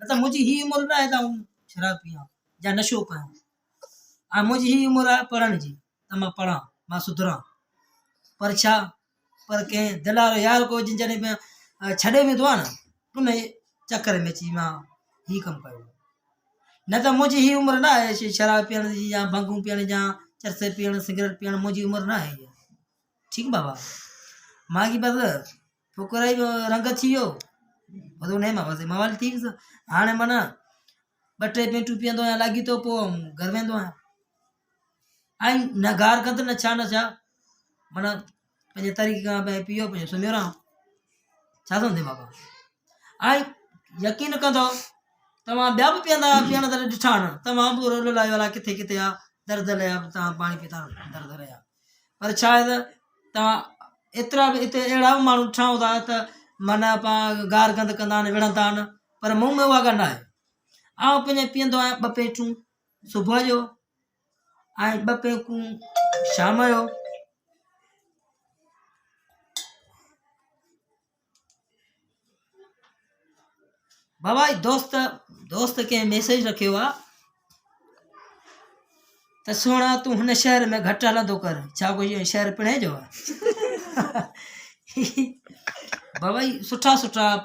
अच्छा मुझे ही उम्र ना है तो शराब पिया या नशो कया आ मुझे ही उम्र है पढ़ण जी त मां पढ़ा मां सुधरा पर छा पर के दिलारो यार को जिन जने में छड़े में तो ना उन चक्कर में ची मां ही कम कयो न त मुझे ही उम्र ना है शराब पीण जी या भंगू पीण या चरसे पीण सिगरेट पीण मुझी उम्र ना है ये ठीक बाबा मां की बस फुकराई रंग थी वियो बधो न मां बस मवाली ठीक स हाणे माना ॿ टे पेंटू पीअंदो आहियां लागी तो पोइ घर वेंदो आहियां ऐं न गार कंद न छा माना पंहिंजे तरीक़े खां भई पीओ पंहिंजो सुम्हियो रहां छा सम्झे बाबा ऐं यकीन कंदो तव्हां ॿिया बि पीअंदा पीअण त ॾिठा न तव्हां बि रोल लाइ वाला किथे किथे आहे दर्द लाइ तव्हां पाणी पीता दर्द रहिया पर छा आहे त तव्हां एतिरा बि हिते अहिड़ा बि माण्हू ॾिठा था त माना पाण गार गंद कंदा आहिनि विढ़ंदा आहिनि पर मुंहुं में उहा ॻाल्हि न आहे आउं पंहिंजे पीअंदो आहियां 2 पेंटूं सुबुह जो ऐं 2 पेंकूं शाम जो बाबा दोस्त कंहिं मैसेज रखियो आहे त सोना तूं हिन शहर में घटि हलंदो कर छा कोई शहर पिणे जो आहे बाबा सुठा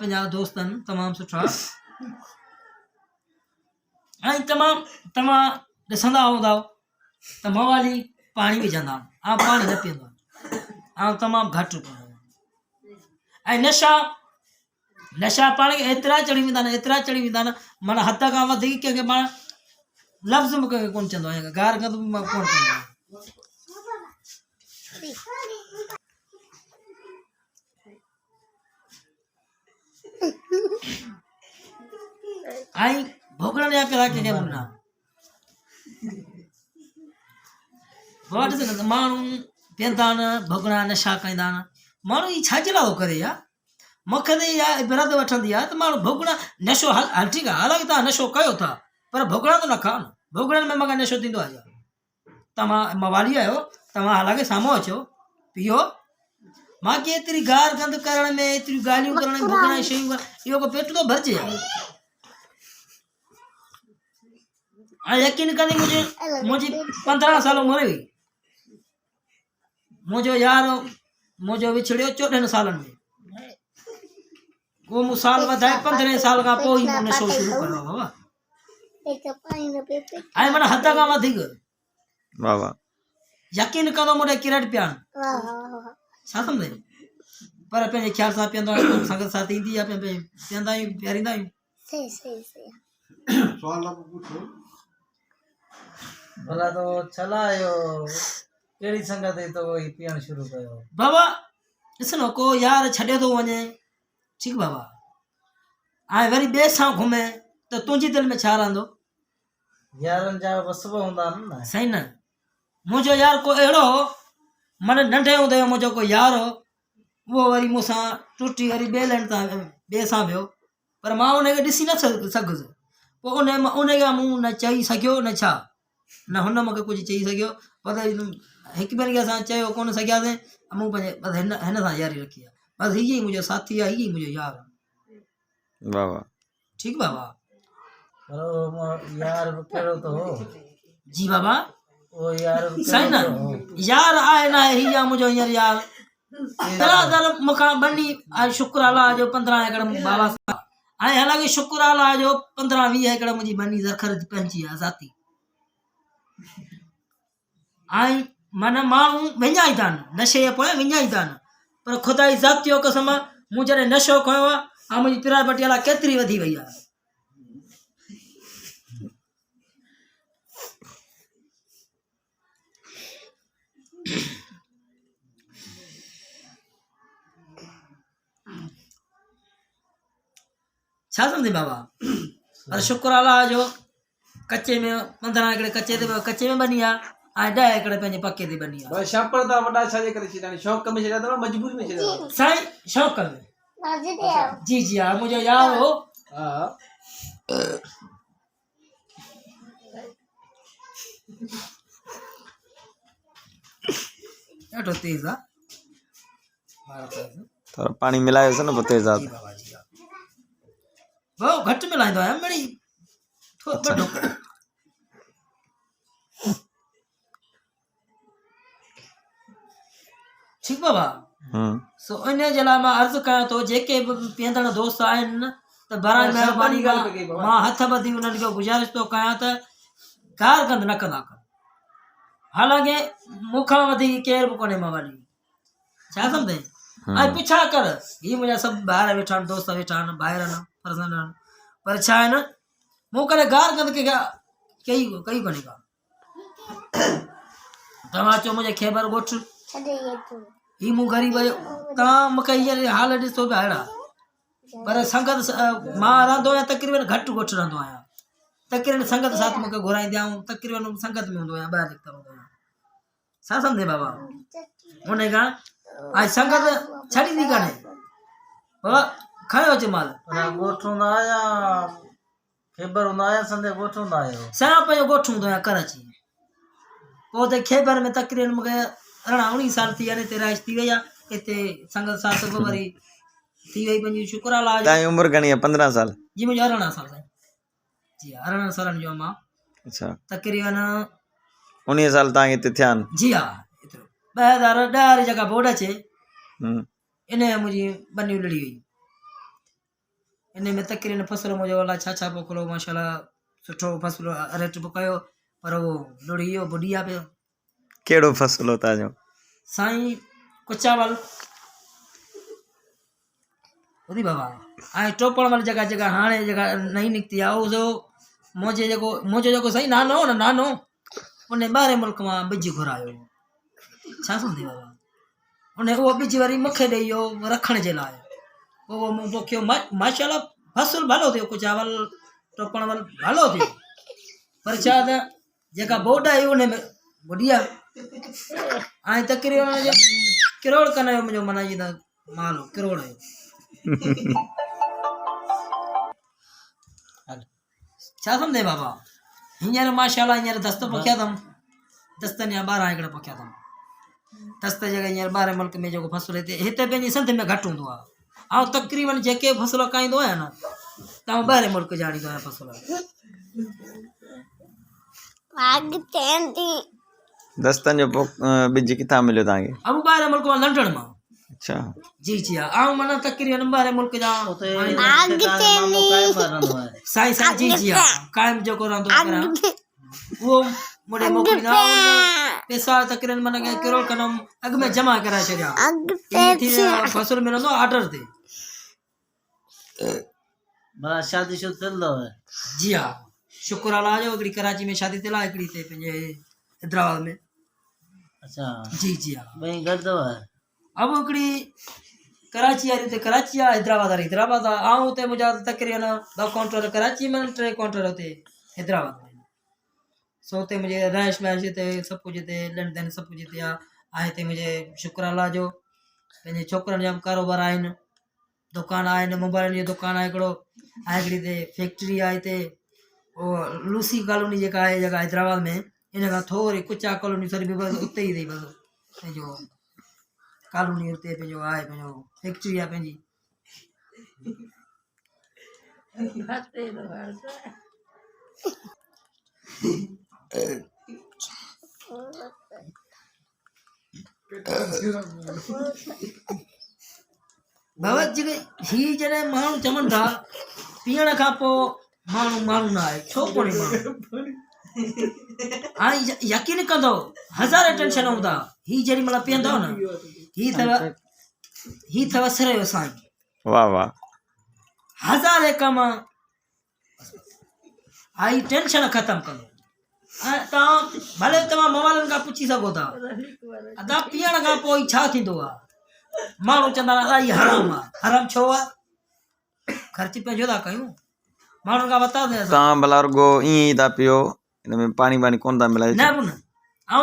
पंहिंजा दोस्त आहिनि तमामु सुठा ऐं तव्हां ॾिसंदा हूंदव त मवाली पाणी विझंदा आहिनि पाणी न पीअंदो आहियां तमामु घटि पीअंदो ऐं नशा पाण खे एतिरा चढ़ी वेंदा आहिनि माना हद खां वधीक कंहिंखे पाण लफ़्ज़ मूंखे कोन चवंदो आहियां गार गंद मां कोन कंदो आहियां ऐं भोगड़नि जा कहिड़ा कंहिंखे मुना माण्हू पीअंदा आहिनि भोगड़ा नशा कंदा आहिनि माण्हू ही छाजे लाइ करे यार मूंखे त इहा बिरद वठंदी आहे त माण्हू भोगड़ा नशो हल ठीकु आहे हालांकि तव्हां नशो कयो था पर भोगड़ा त न खाओ न भोगड़नि में मूंखे नशो थींदो आहे तव्हां मवाली आहियो तव्हां हालांकि साम्हूं अचो पीओ मूंखे एतिरी गार गंद करण में एतिरियूं ॻाल्हियूं करण में भोगड़ा शयूं इहो को पेट थो भरिजे ऐं यकीन कंदी मुंहिंजी 15 साल उमिरि हुई मुंहिंजो यार मुंहिंजो विछड़ियो 14 सालनि में वो मूं साल वधाए 15 साल खां पोइ ई नशो शुरू कयो बाबा ऐं माना हद खां वधीक बाबा यकीन कंदो मुंहिंजे किरट पिया छा सम्झे पर पंहिंजे ख़्याल सां पीअंदो आहियां संगत साथ ईंदी आहे पीअंदा आहियूं प्यारींदा आहियूं भला तो चला आयो कहिड़ी संगत है तो वही पीअण शुरू कयो बाबा ॾिस न को यार छॾे थो वञे ठीकु बाबा ऐं वरी ॿिए सां घुमे त तुंहिंजी दिलि में छा रहंदो यारनि जा वसब हूंदा आहिनि न सही न मुंहिंजो यार को अहिड़ो हो माना नंढे हूंदे मुंहिंजो को यार हो उहो वरी मूंसां टुटी वरी ॿिए लैंड तां ॿिए सां वियो पर मां उनखे ॾिसी न सघुसि पोइ उनखे मूं न चई सघियो न छा न हुन मूंखे कुझु चई सघियो पर हिकु ॿिनि खे असां चयो कोन सघियासीं मूं पंहिंजे बसि हिन सां यारी रखी आहे बसि हीअ ई मुंहिंजो साथी आहे हीअ ई मुंहिंजो यार आहे बाबा ठीकु बाबा पर यार कहिड़ो तो हो जी बाबा वो यार सही न यार आहे न हीअ आहे मुंहिंजो हींअर यार दर मूंखां बनी आज शुक्र अलाह जो 15 एकड़ बाबा सां ऐं हालांकि शुक्र अलाह जो 15-20 एकड़ मुंहिंजी बनी ज़रख़र पंहिंजी आहे ज़ाती ऐं माना माण्हू विञाईंदा आहिनि नशे जे पोइ विञाईंदा आहिनि पर ख़ुदा जी ज़ात जो कसम मूं जॾहिं नशो कयो आहे ऐं मुंहिंजी पिरापटी अलाह केतिरी वधी वई आहे छा सम्झे बाबा पर शुक्र अलाह जो कच्चे में 15 एकड़ कच्चे में बनी आहे ऐं 10 एकड़ पंहिंजे पके ते बनी आहे बस छापर दा वॾा छाजे करे छॾिया शौक़ में छॾिया अथव मजबूरी में छॾिया अथव साईं शौक़ में जी जी हा मुंहिंजो यार हो हा ॾाढो तेज़ आहे थोड़ा पानी मिलायोसि न पोइ तेज़ आहे वो घटि मिलाईंदो आहियां मिड़ी थोरो वॾो ठीकु बाबा सो इन जे लाइ मां अर्ज़ु कयां थो जेके बि पीअंदड़ दोस्त आहिनि न त बराए महिरबानी मां हथ ॿधी उन्हनि खे गुज़ारिश थो कयां त गार गंद न कंदा कर हालांकि मूंखां वधीक केर बि कोन्हे मवाली छा सम्झे ऐं पिछा कर ही मुंहिंजा सभु ॿाहिरि वेठा आहिनि दोस्त वेठा आहिनि ॿाहिरि आहिनि फर्ज़ंद आहिनि पर छा आहे न मूं कॾहिं गार गंद कई कोन्हे का तव्हां चओ मुंहिंजे खेबर ॻोठ ही मूं ग़रीब आहियो तव्हां मूंखे हींअर हाल ॾिसो पिया अहिड़ा पर संगत मां रहंदो आहियां तक़रीबन घटि ॻोठ रहंदो आहियां तक़रीबन संगत साथ मूंखे घुराईंदी आहियूं तक़रीबन संगत में हूंदो आहियां ॿाहिरि निकिता हूंदो आहियां छा सम्झे बाबा उन खां ऐं संगत छॾींदी कान्हे बाबा खयो अचे माल पर ॻोठ हूंदा या खेबर हूंदा या संदे ॻोठ हूंदा आहियो सॼा पंहिंजो ॻोठ हूंदो आहियां कराची पोइ हुते खेबर में तक़रीबन मूंखे 18-19 साल थी विया आहिनि हिते रहाइश थी वई आहे हिते संगत साथ बि वरी थी वई पंहिंजी शुक्र अलाह जो तव्हांजी उमिरि घणी आहे 15 साल जी मुंहिंजो 18 साल साईं जी 18 सालनि जो मां अच्छा तक़रीबन 19 साल तव्हांखे हिते थिया आहिनि जी हा एतिरो 2010 वारी जगह बोर्ड अचे इन मुंहिंजी बनियूं लड़ी वई इन में तक़रीबन फ़सुलु मुंहिंजो अलाए छा छा पोखियो माशाल्लाह सुठो फ़सुलु रेट बि कयो पर उहो लुड़ी वियो बुॾी पियो कहिड़ो फ़सुलु हो तव्हांजो साईं कुचावल ॿुधी बाबा ऐं टोपण वारी जगह हाणे जेका नई निकिती आहे उहो मुंहिंजो जेको साईं नानो हो न नानो उन ॿाहिरि मुल्क मां ॿिज घुरायो छा सम्झी बाबा उन उहो ॿिज वरी मूंखे ॾेई वियो रखण जे लाइ उहो मूं पोखियो माशाल्लाह फ़सुलु भलो थियो कुचावल टोपण वाल भलो थियो पर छा त जेका बोड आई उन में बुॾी आहे ऐं तक़रीबन किरोड़ कन जो मुंहिंजो माना इहो माल हो किरोड़ जो छा सम्झे बाबा हींअर माशाल्लाह हींअर दस्त पोखिया अथमि दस्तनि जा 12 हिकिड़ा पोखिया अथमि दस्त जॻह हींअर ॿाहिरि मुल्क में जेको फ़सुलु हिते पंहिंजी सिंध में घटि हूंदो आहे ऐं तक़रीबन जेके फ़सुलु काईंदो आहियां न तव्हां ॿाहिरि मुल्क जा आणींदो आहियां फ़सुलु दस्तनि जो ॿिज किथां मिलियो तव्हांखे अब ॿाहिरि मुल्क मां लंडन मां अच्छा जी जी हा ऐं माना तक़रीबन ॿाहिरि मुल्क जा उते मामो कायम रहंदो आहे साईं साईं जी जी हा क़ाइमु जेको रहंदो आहे उहो मुड़े मोकिलींदा पैसा तक़रीबन माना किरोड़ कनम अॻु में जमा कराए छॾिया फ़सुलु मिलंदो ऑर्डर ते भला शादी शुदी थियल अथव जी हा शुक्र अलाह जो हिकिड़ी कराची में शादी थियल आहे हिकिड़ी हिते पंहिंजे हैदराबाद में अच्छा जी जी हा ॿई गॾु अथव अब हिकिड़ी कराची वारी हुते कराची आहे हैदराबाद वारी हैदराबाद आहे ऐं हुते मुंहिंजा तक़रीबन 2 काउंटर कराची में 3 काउंटर हुते हैदराबाद में सो हुते मुंहिंजे रहाइश वहाइश हिते सभु कुझु हिते लेन देन सभु कुझु हिते आहे हिते मुंहिंजे शुक्र अलाह जो पंहिंजे छोकिरनि जा बि कारोबार आहिनि दुकान आहिनि मोबाइल जो दुकानु आहे हिकिड़ो ऐं हिकिड़ी हिते फैक्ट्री आहे हिते उहो लूसी कॉलोनी जेका आहे जॻह हैदराबाद में इन खां थोरी कुचा कॉलोनी सरी बि बसि उते ई अथई बसि पंहिंजो कॉलोनी हुते पंहिंजो आहे पंहिंजो फैक्ट्री आहे पंहिंजी बाबा जेके ही जॾहिं माण्हू चवनि था पीअण खां पोइ माण्हू न आहे छो कोन्हे माण्हू हाणे यकीन कंदो 1000 टेंशन हूंदा ही जेॾी महिल पीअंदो न ही अथव सिर जो साईं वाह वाह 1000 कम आई टेंशन ख़तमु कंदो ऐं तव्हां भले तव्हां मोबाइलनि खां पुछी सघो था तव्हां पीअण खां पोइ छा थींदो आहे माण्हू चवंदा इलाही हराम आहे हराम छो आहे ख़र्च पंहिंजो था कयूं माण्हुनि खां वरिता तव्हां भला रुगो ईअं ई था पियो हिन में पाणी वाणी कोन था मिलाए न बि न ऐं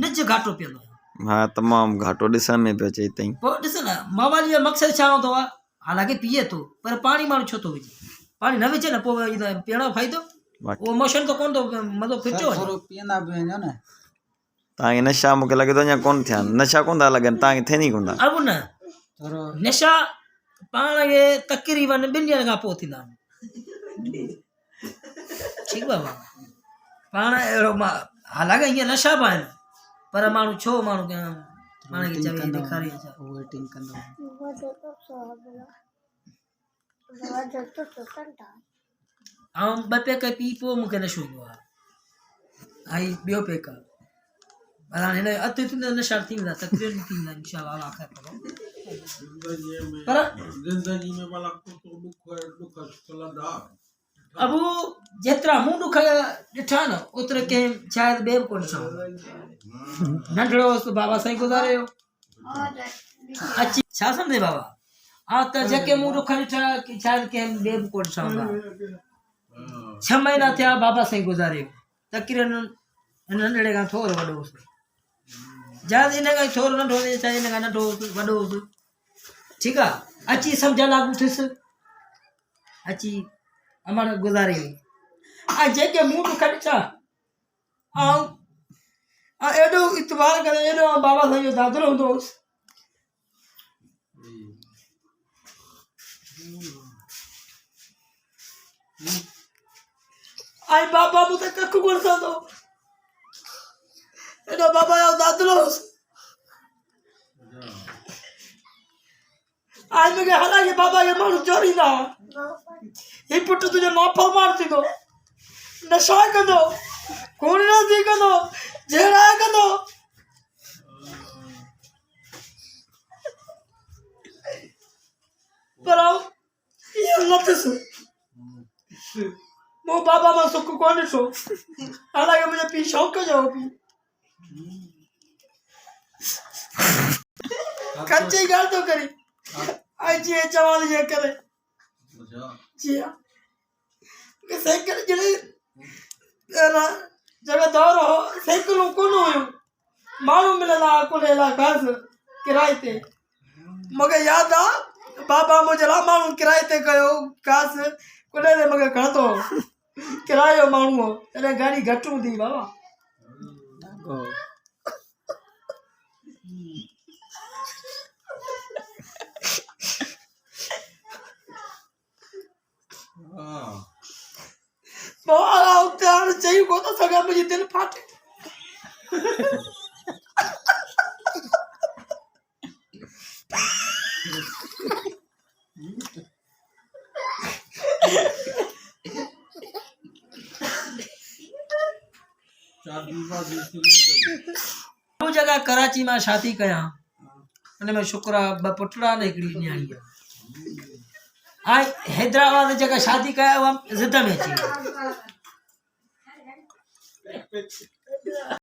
निज घाटो पीअंदो आहियां हा तमामु घाटो ॾिसण में पियो अचे हिताईं पोइ ॾिस न मोबाइल जो मक़सदु छा हूंदो आहे हालांकि पीए थो पर पाणी माण्हू छो थो विझे पाणी न विझे न पोइ पीअण जो फ़ाइदो उहो मोशन त कोन थो मतिलबु फिटियो पीअंदा बि वञो न तव्हांखे नशा मूंखे लॻे थो अञा कोन थिया आहिनि नशा कोन था लॻनि तव्हांखे थियनि ई कोन था अब न नशा पाण खे तक़रीबन 2 ॾींहंनि खां पोइ थींदा आहिनि ठीक बाबा पाण अहिड़ो मां हालांकि हीअं नशा बि आहिनि पर माण्हू छो माण्हू खे पाण खे चवे ॾेखारे छा वेटिंग कंदो ऐं ॿ पैक पी पोइ मूंखे नशो ईंदो आहे ऐं ॿियो पैक पर हाणे हिन अधु थींदा नशा थी वेंदा तकलीफ़ थी वेंदा इंशाअल्लाह आख़िर पर जिंदगी में भला को दुख चलंदा अबू जेतिरा मूं ॾुख ॾिठा न ओतिरे कंहिं शायदि ॿिए बि कोन ॾिठा नंढड़ो हुउसि बाबा साईं गुज़ारे वियो अची छा सम्झे बाबा हा त जेके मूं ॾुख ॾिठा शायदि कंहिं ॿिए बि कोन ॾिठा हूंदा 6 महीना थिया बाबा साईं गुज़ारे वियो तकरीबन हिन नंढड़े खां थोरो वॾो हुउसि शायदि हिन खां थोरो नंढो हुजे चाहे हिन खां नंढो हुउसि वॾो हुउसि ठीकु आहे अची सम्झ लागू थियुसि अची अमर गुज़ारे वई ऐं जेके मूं ॾुख ॾिठा ऐं एॾो इतबार करे एॾो बाबा साईं जो दादरो हूंदो हुउसि ऐं बाबा मूं त कख कोन सहंदो एॾो बाबा जो दादरो हुउसि ऐं मूंखे हालांकि बाबा खे माण्हू चोरींदा ही पुटु तुंहिंजो नाफ़रमान थींदो नशा कंदो खून नज़ी कंदो जहिड़ा कंदो पर इहो न थियुसि मूं बाबा मां सुख कोन ॾिठो हालांकि मुंहिंजो पीउ शौक़ जो हो पीउ ख़र्च जी ॻाल्हि थो करे ऐं जीअं चवां जीअं करे जी हाँ साइकिल जहिड़ी जगह दौर हो साइकिलूं कोन हुयूं माण्हू मिलंदा हुआ कुल इलाइक़े किराए ते मूंखे यादि आहे बाबा मुंहिंजे लाइ माण्हू किराए ते कयो ख़ासि कुल ते मूंखे खणंदो हो किराए जो माण्हू हो तॾहिं गाॾी घटि हूंदी बाबा उते हाणे चई कोन थो सघां मुंहिंजी दिलि फाटे जगह कराची मां शादी कयां हुन में शुक्र आहे 2 पुटड़ा ने हिकिड़ी न्याणी आहे ऐं हैदराबाद जगह शादी कया उहा ज़िद में अची